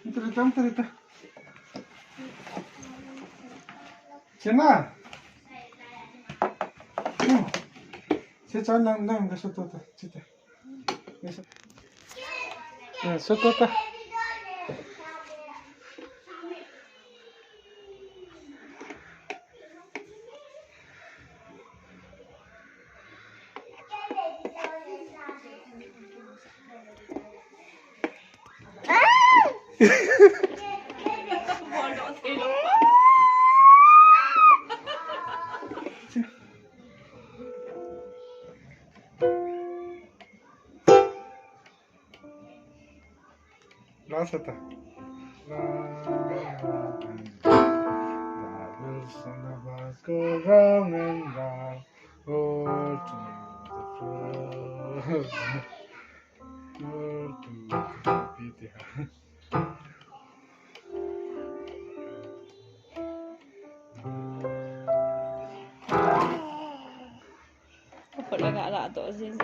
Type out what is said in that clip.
Entrita. Cina. Se chan nang gaso to. Cita. Gaso. Soto. Lança tá. Go round and round, go to the floor, go to the beat. Apa nak to sih.